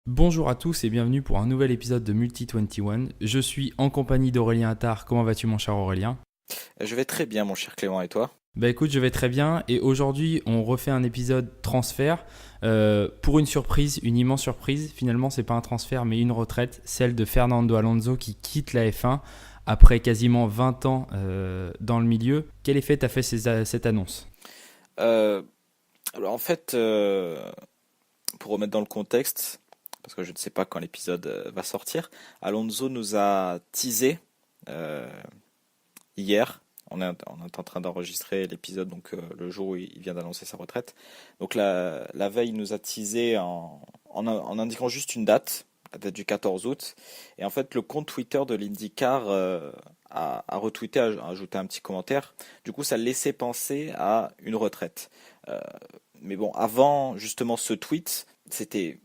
Bonjour à tous et bienvenue pour un nouvel épisode de Multi 21. Je suis en compagnie d'Aurélien Attard. Comment vas-tu mon cher Aurélien? Je vais très bien, mon cher Clément, et toi? Bah écoute, je vais très bien et aujourd'hui on refait un épisode transfert pour une surprise, une immense surprise. Finalement, c'est pas un transfert mais une retraite, celle de Fernando Alonso qui quitte la F1 après quasiment 20 ans dans le milieu. Quel effet t'a fait cette annonce? Euh, alors en fait, pour remettre dans le contexte, parce que je ne sais pas quand l'épisode va sortir, Alonso nous a teasé euh, hier. On est en train d'enregistrer l'épisode donc le jour où il vient d'annoncer sa retraite. Donc la veille, il nous a teasé en indiquant juste une date, la date du 14 août. Et en fait, le compte Twitter de l'IndyCar a retweeté, a ajouté un petit commentaire. Du coup, ça laissait penser à une retraite. Euh, mais bon, avant justement ce tweet, c'était,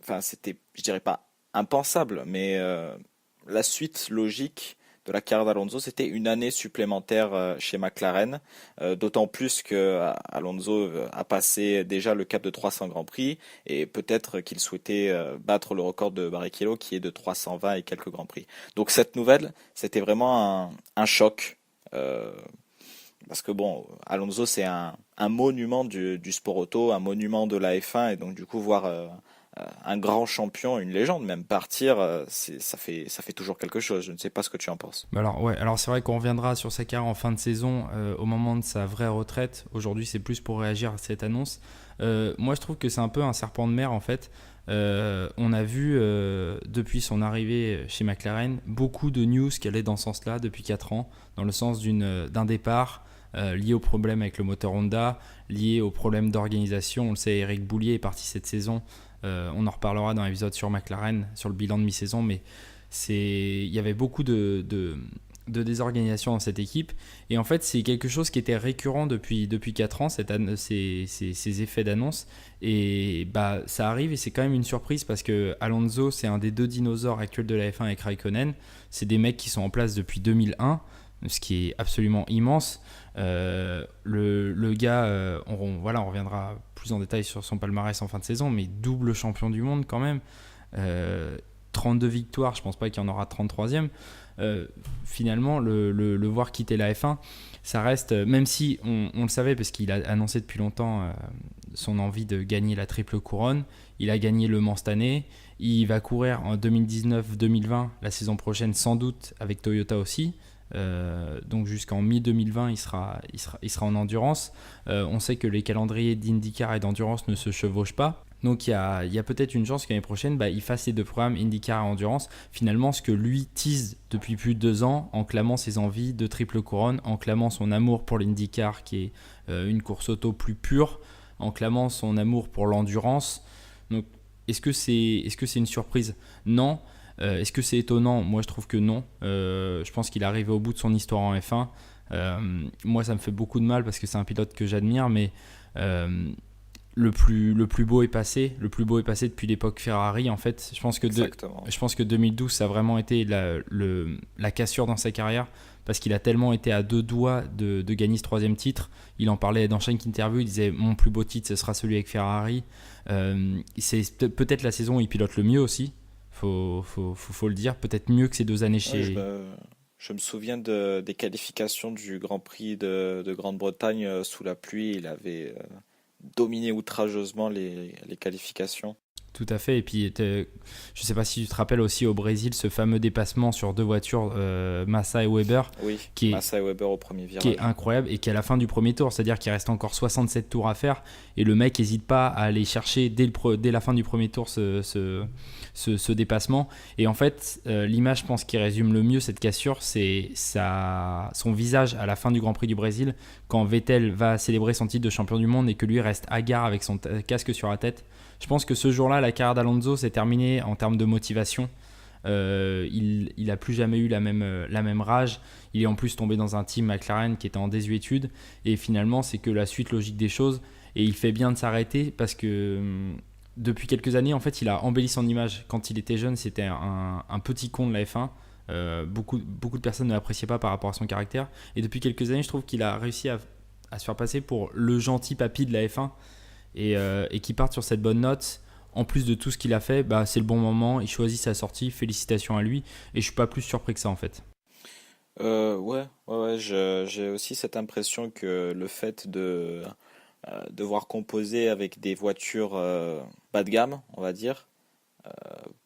je dirais pas impensable, mais la suite logique de la carrière d'Alonso, c'était une année supplémentaire chez McLaren, d'autant plus que Alonso a passé déjà le cap de 300 Grands Prix et peut-être qu'il souhaitait battre le record de Barrichello qui est de 320 et quelques Grands Prix. Donc cette nouvelle, c'était vraiment un choc. Parce que bon, Alonso c'est un monument du sport auto, un monument de la F1 et donc du coup voir un grand champion, une légende même partir, ça fait toujours quelque chose. Je ne sais pas ce que tu en penses. Bah alors ouais, alors c'est vrai qu'on reviendra sur sa carrière en fin de saison au moment de sa vraie retraite. Aujourd'hui, c'est plus pour réagir à cette annonce. Moi, je trouve que c'est un peu un serpent de mer en fait. On a vu depuis son arrivée chez McLaren beaucoup de news qui allaient dans ce sens-là depuis 4 ans, dans le sens d'un départ lié au problème avec le moteur Honda, lié au problème d'organisation. On le sait, Eric Boulier est parti cette saison. On en reparlera dans l'épisode sur McLaren, sur le bilan de mi-saison, mais il y avait beaucoup de désorganisation dans cette équipe. Et en fait, c'est quelque chose qui était récurrent depuis 4 ans, ces effets d'annonce. Et bah, ça arrive et c'est quand même une surprise parce que Alonso, c'est un des deux dinosaures actuels de la F1 avec Raikkonen. C'est des mecs qui sont en place depuis 2001, ce qui est absolument immense. Le gars, voilà, on reviendra plus en détail sur son palmarès en fin de saison, mais double champion du monde quand même. Euh, 32 victoires, je pense pas qu'il y en aura 33e. Finalement, le voir quitter la F1, ça reste, même si on le savait, parce qu'il a annoncé depuis longtemps son envie de gagner la triple couronne, il a gagné Le Mans cette année, il va courir en 2019-2020, la saison prochaine sans doute avec Toyota aussi. Donc jusqu'en mi-2020, il sera en endurance. On sait que les calendriers d'IndyCar et d'endurance ne se chevauchent pas. Donc il y a peut-être une chance que l'année prochaine, bah, il fasse les deux programmes IndyCar et Endurance. Finalement, ce que lui tease depuis plus de 2 ans, en clamant ses envies de triple couronne, en clamant son amour pour l'IndyCar, qui est une course auto plus pure, en clamant son amour pour l'endurance. Donc est-ce que c'est une surprise? Non. Est-ce que c'est étonnant? Moi, je trouve que non. Je pense qu'il est arrivé au bout de son histoire en F1. Moi, ça me fait beaucoup de mal parce que c'est un pilote que j'admire, mais euh, le plus beau est passé. Le plus beau est passé depuis l'époque Ferrari. En fait, Exactement. je pense que 2012, ça a vraiment été la cassure dans sa carrière parce qu'il a tellement été à deux doigts de gagner ce troisième titre. Il en parlait dans chaque interview. Il disait mon plus beau titre, ce sera celui avec Ferrari. C'est peut-être la saison où il pilote le mieux aussi. Faut le dire. Peut-être mieux que ces 2 années Ouais, je me souviens des qualifications du Grand Prix de Grande-Bretagne sous la pluie. Il avait dominé outrageusement les qualifications. Tout à fait. Et puis, je ne sais pas si tu te rappelles aussi au Brésil ce fameux dépassement sur deux voitures, Massa et Weber, Oui, qui est, Massa et Weber au premier qui est virage. incroyable et qui est à la fin du premier tour. C'est-à-dire qu'il reste encore 67 tours à faire et le mec n'hésite pas à aller chercher dès la fin du premier tour ce dépassement. Et en fait, l'image, je pense, qui résume le mieux cette cassure, c'est son visage à la fin du Grand Prix du Brésil quand Vettel va célébrer son titre de champion du monde et que lui reste hagard avec son casque sur la tête. Je pense que ce jour-là, la carrière d'Alonso s'est terminée en termes de motivation. Il n'a plus jamais eu la même rage. Il est en plus tombé dans un team McLaren qui était en désuétude. Et finalement, c'est que la suite logique des choses. Et il fait bien de s'arrêter parce que depuis quelques années, en fait, il a embelli son image. Quand il était jeune, c'était un petit con de la F1. Beaucoup de personnes ne l'appréciaient pas par rapport à son caractère. Et depuis quelques années, je trouve qu'il a réussi à se faire passer pour le gentil papy de la F1 et qui parte sur cette bonne note en plus de tout ce qu'il a fait, c'est le bon moment, il choisit sa sortie, félicitations à lui, et je suis pas plus surpris que ça en fait. Ouais, j'ai aussi cette impression que le fait de devoir composer avec des voitures bas de gamme, on va dire,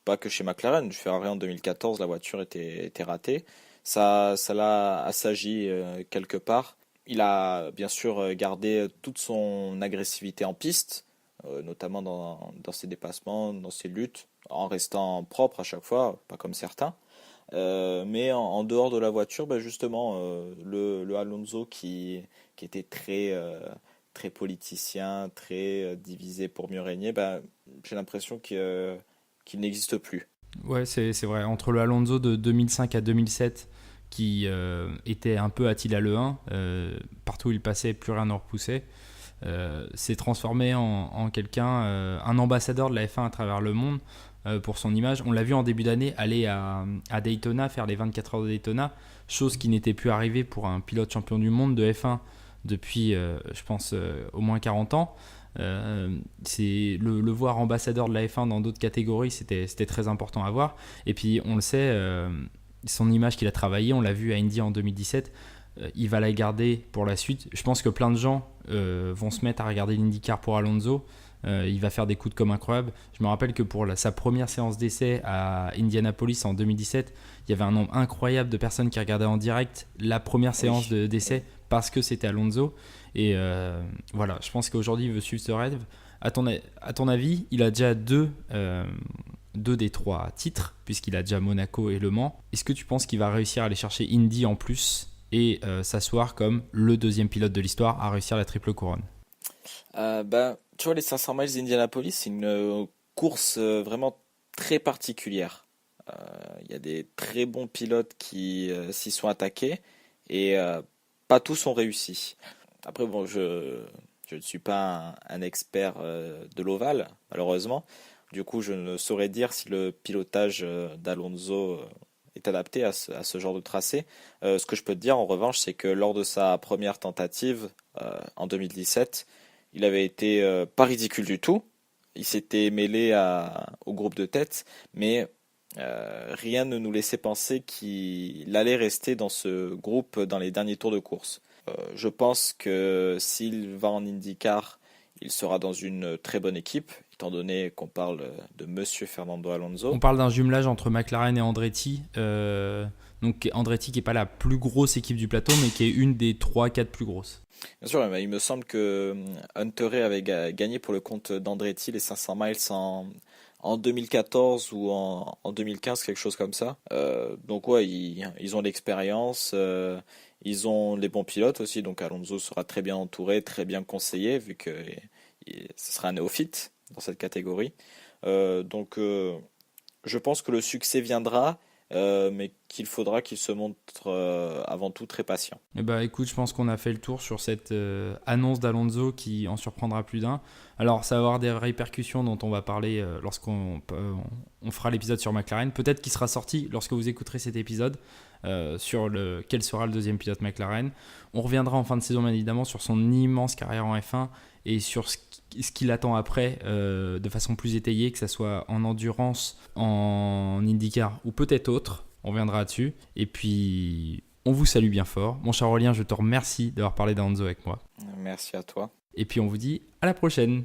pas que chez McLaren, chez Ferrari en 2014, la voiture était ratée, ça l'a assagi quelque part. Il a bien sûr gardé toute son agressivité en piste, notamment dans ses dépassements, dans ses luttes, en restant propre à chaque fois, pas comme certains. Mais en dehors de la voiture, justement, le Alonso qui était très politicien, très divisé pour mieux régner, j'ai l'impression qu'il n'existe plus. Ouais, c'est vrai. Entre le Alonso de 2005 à 2007, qui était un peu Attila le 1, partout où il passait, plus rien ne repoussait, s'est transformé en quelqu'un, un ambassadeur de la F1 à travers le monde pour son image. On l'a vu en début d'année aller à Daytona, faire les 24 heures de Daytona, chose qui n'était plus arrivée pour un pilote champion du monde de F1 depuis, je pense, au moins 40 ans. C'est le voir ambassadeur de la F1 dans d'autres catégories, c'était très important à voir. Et puis on le sait, son image qu'il a travaillé, on l'a vu à Indy en 2017, il va la garder pour la suite. Je pense que plein de gens vont se mettre à regarder l'IndyCar pour Alonso. Il va faire des coups de com' incroyables. Je me rappelle que pour sa première séance d'essai à Indianapolis en 2017, il y avait un nombre incroyable de personnes qui regardaient en direct la première séance d'essai parce que c'était Alonso. Et voilà, je pense qu'aujourd'hui il veut suivre ce rêve. À ton avis, il a déjà deux des 3 titres, puisqu'il a déjà Monaco et Le Mans. Est-ce que tu penses qu'il va réussir à aller chercher Indy en plus et s'asseoir comme le deuxième pilote de l'histoire à réussir la triple couronne? Tu vois, les 500 miles d'Indianapolis, c'est une course vraiment très particulière. Il y a des très bons pilotes qui s'y sont attaqués et pas tous ont réussi. Après, bon, je ne suis pas un expert de l'ovale, malheureusement. Du coup, je ne saurais dire si le pilotage d'Alonso est adapté à ce genre de tracé. Ce que je peux te dire, en revanche, c'est que lors de sa première tentative en 2017, il avait été pas ridicule du tout. Il s'était mêlé au groupe de tête, mais rien ne nous laissait penser qu'il allait rester dans ce groupe dans les derniers tours de course. Je pense que s'il va en IndyCar, il sera dans une très bonne équipe, étant donné qu'on parle de Monsieur Fernando On Alonso. parle d'un jumelage entre McLaren et Andretti. Donc Andretti qui n'est pas la plus grosse équipe du plateau, mais qui est une des 3-4 plus grosses. Bien sûr, mais il me semble que Hunter avait gagné pour le compte d'Andretti les 500 miles en 2014 ou en 2015, quelque chose comme ça. Donc ouais, ils ont l'expérience, ils ont les bons pilotes aussi, donc Alonso sera très bien entouré, très bien conseillé, vu que ce sera un néophyte dans cette catégorie. Donc je pense que le succès viendra, mais qu'il faudra qu'il se montre avant tout très patient. Eh ben, écoute, je pense qu'on a fait le tour sur cette annonce d'Alonso qui en surprendra plus d'un. Alors, ça va avoir des répercussions dont on va parler lorsqu'on fera l'épisode sur McLaren. Peut-être qu'il sera sorti lorsque vous écouterez cet épisode sur quel sera le deuxième pilote McLaren. On reviendra en fin de saison, bien évidemment, sur son immense carrière en F1 et sur ce qu'il attend après de façon plus étayée, que ce soit en endurance, en IndyCar ou peut-être autre. On reviendra dessus. Et puis, on vous salue bien fort. Mon cher Aurélien, je te remercie d'avoir parlé d'Alonso avec moi. Merci à toi. Et puis, on vous dit à la prochaine.